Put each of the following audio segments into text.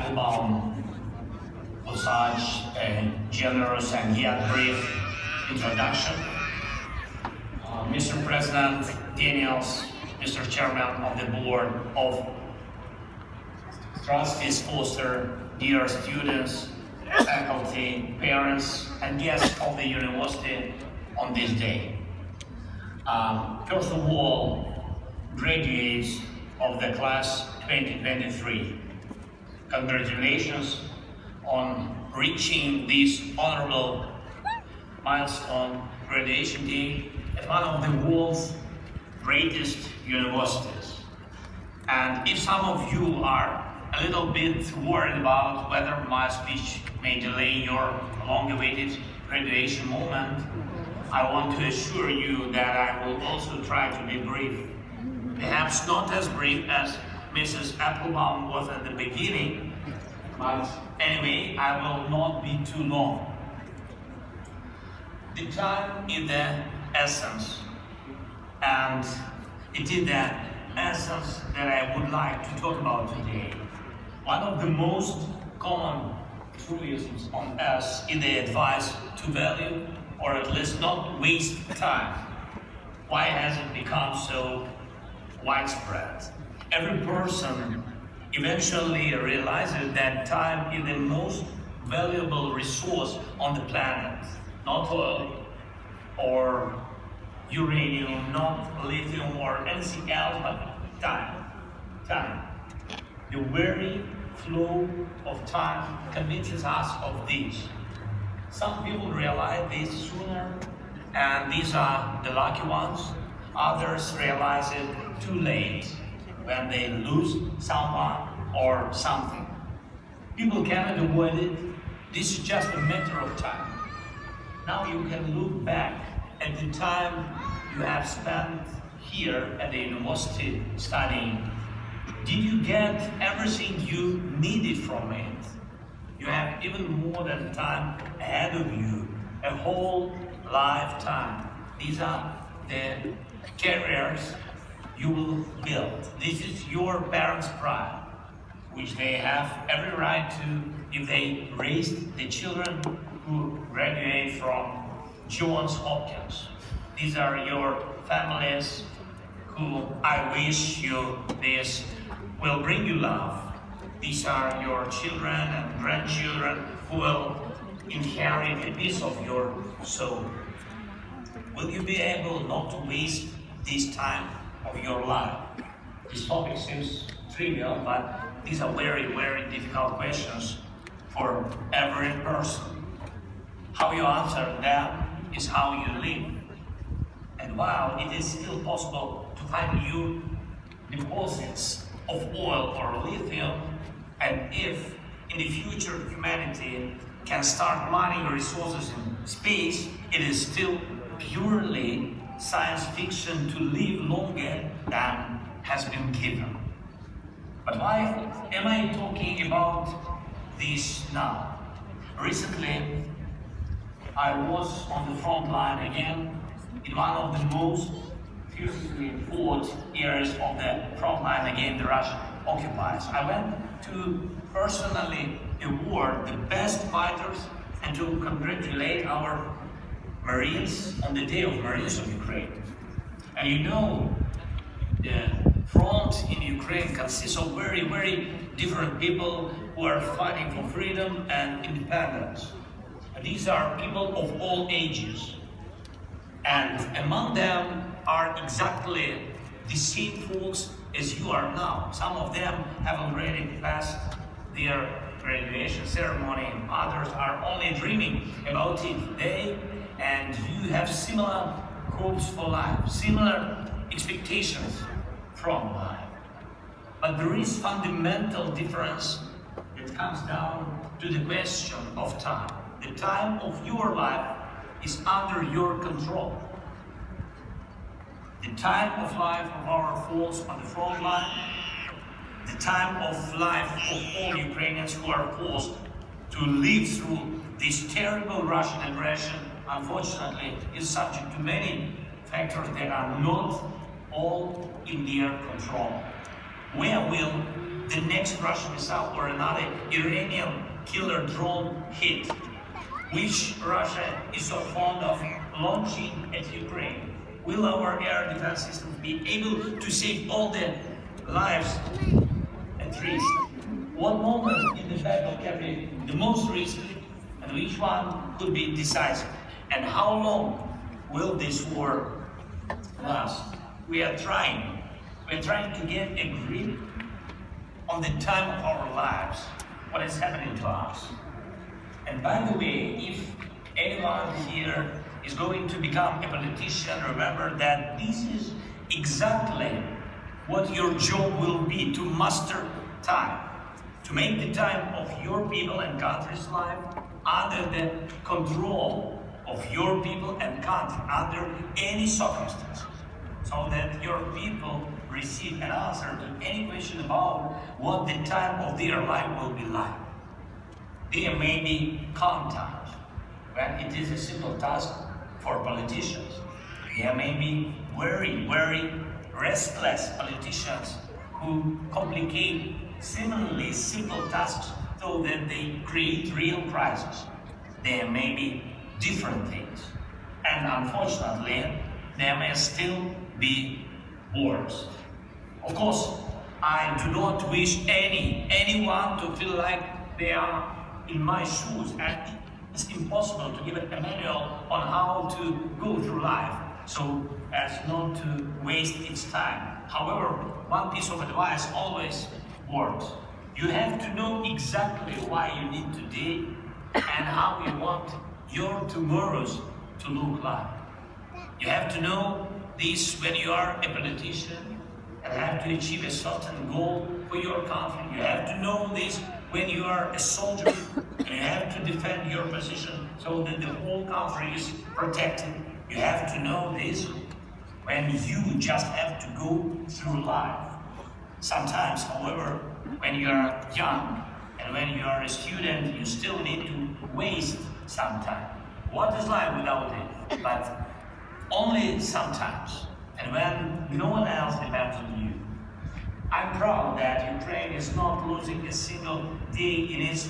Applebaum for such a generous and yet brief introduction. Mr. President Daniels, Mr. Chairman of the Board of Trustees Foster, dear students, faculty, parents, and guests of the university on this day. First of all, graduates of the class 2023, congratulations on reaching this honorable milestone, graduation day at one of the world's greatest universities. And if some of you are a little bit worried about whether my speech may delay your long-awaited graduation moment, I want to assure you that I will also try to be brief. Perhaps not as brief as Mrs. Applebaum was at the beginning, but anyway, I will not be too long. The time is the essence, and it is the essence that I would like to talk about today. One of the most common truisms on earth is the advice to value, or at least not waste time. Why has it become so widespread? Every person eventually realizes that time is the most valuable resource on the planet. Not oil or uranium, not lithium or anything else, but time. Time. The very flow of time convinces us of this. Some people realize this sooner, and these are the lucky ones. Others realize it too late, when they lose someone or something. People cannot avoid it. This is just a matter of time. Now you can look back at the time you have spent here at the university studying. Did you get everything you needed from it? You have even more than time ahead of you, a whole lifetime. These are the careers you will build. This is your parents' pride, which they have every right to if they raised the children who graduate from Johns Hopkins. These are your families who I wish you this will bring you love. These are your children and grandchildren who will inherit a piece of your soul. Will you be able not to waste this time of your life? This topic seems trivial, but these are very, very difficult questions for every person. How you answer them is how you live. And while it is still possible to find new deposits of oil or lithium, and if in the future humanity can start mining resources in space, it is still purely science fiction to live longer than has been given. But why am I talking about this now? Recently, I was on the front line again in one of the most fiercely fought areas of the front line against the Russian occupiers. I went to personally award the best fighters and to congratulate our Marines on the Day of Marines of Ukraine. And you know, the front in Ukraine consists of very, very different people who are fighting for freedom and independence. And these are people of all ages. And among them are exactly the same folks as you are now. Some of them have already passed their graduation ceremony, others are only dreaming about it today, and you have similar hopes for life, similar expectations from life. But there is fundamental difference that comes down to the question of time. The time of your life is under your control. The time of life of our folks on the front line, the time of life of all Ukrainians who are forced to live through this terrible Russian aggression, unfortunately, is subject to many factors that are not all in their control. Where will the next Russian missile or another Iranian killer drone hit, which Russia is so fond of launching at Ukraine? Will our air defense systems be able to save all the lives at risk? What moment in the battle carried the most risk, and which one could be decisive? And how long will this war last? We are trying to get a grip on the time of our lives, what is happening to us. And by the way, if anyone here is going to become a politician, remember that this is exactly what your job will be, to master time, to make the time of your people and country's life under the control of your people and country, under any circumstances, so that your people receive an answer to any question about what the time of their life will be like. There may be calm times when it is a simple task for politicians. There may be very, very restless politicians who complicate seemingly simple tasks so that they create real crises. There may be different things. And unfortunately, there may still be wars. Of course, I do not wish anyone to feel like they are in my shoes, and it's impossible to give a manual on how to go through life so as not to waste its time. However, one piece of advice always works. You have to know exactly why you need today and how you want your tomorrows to look like. You have to know this when you are a politician and have to achieve a certain goal for your country. You have to know this when you are a soldier and you have to defend your position so that the whole country is protected. You have to know this when you just have to go through life. Sometimes, however, when you are young and when you are a student, you still need to waste some time. What is life without it? But only sometimes, and when no one else depends on you. I'm proud that Ukraine is not losing a single day in its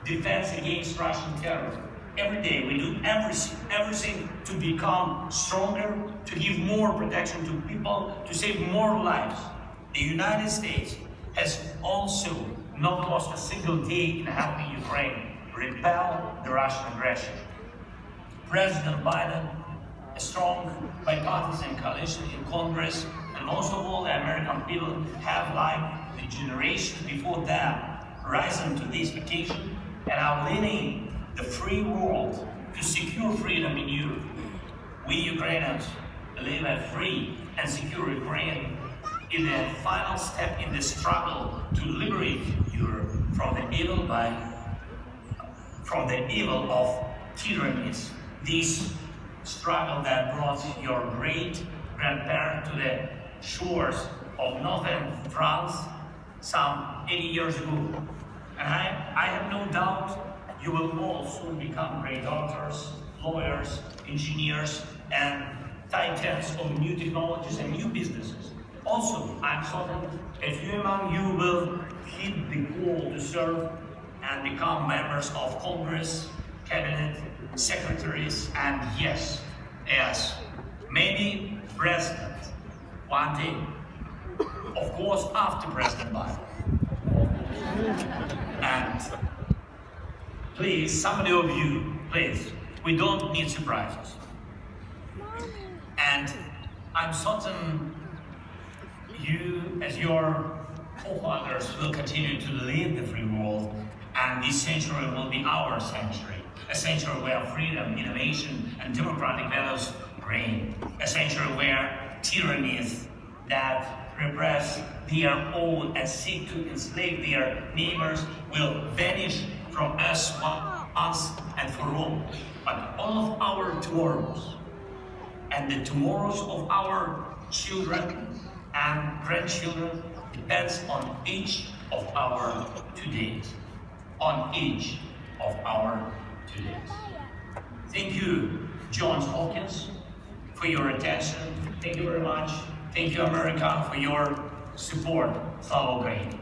defense against Russian terror. Every day we do everything to become stronger, to give more protection to people, to save more lives. The United States has also not lost a single day in helping Ukraine repel the Russian aggression. President Biden, a strong bipartisan coalition in Congress, and most of all the American people have, like the generations before them, risen to this occasion and are leading the free world to secure freedom in Europe. We Ukrainians believe a free and secure Ukraine is the final step in the struggle to liberate Europe from the evil of tyrannies. This struggle that brought your great-grandparents to the shores of northern France some 80 years ago. And I have no doubt you will all soon become great doctors, lawyers, engineers, and titans of new technologies and new businesses. Also, I'm certain a few among you will keep the goal to serve and become members of Congress, cabinet, secretaries, and yes, maybe president one day. Of course, after President Biden. And please, somebody of you, please, we don't need surprises. And I'm certain you, as your co-founders, will continue to lead the free world, and this century will be our century. A century where freedom, innovation, and democratic values reign. A century where tyrannies that repress their own and seek to enslave their neighbors will vanish from us once and for all. But all of our tomorrows and the tomorrows of our children and grandchildren depends on each of our todays. On each of our todays. Thank you, Johns Hopkins, for your attention. Thank you very much. Thank you, America, for your support. Slava Ukraini.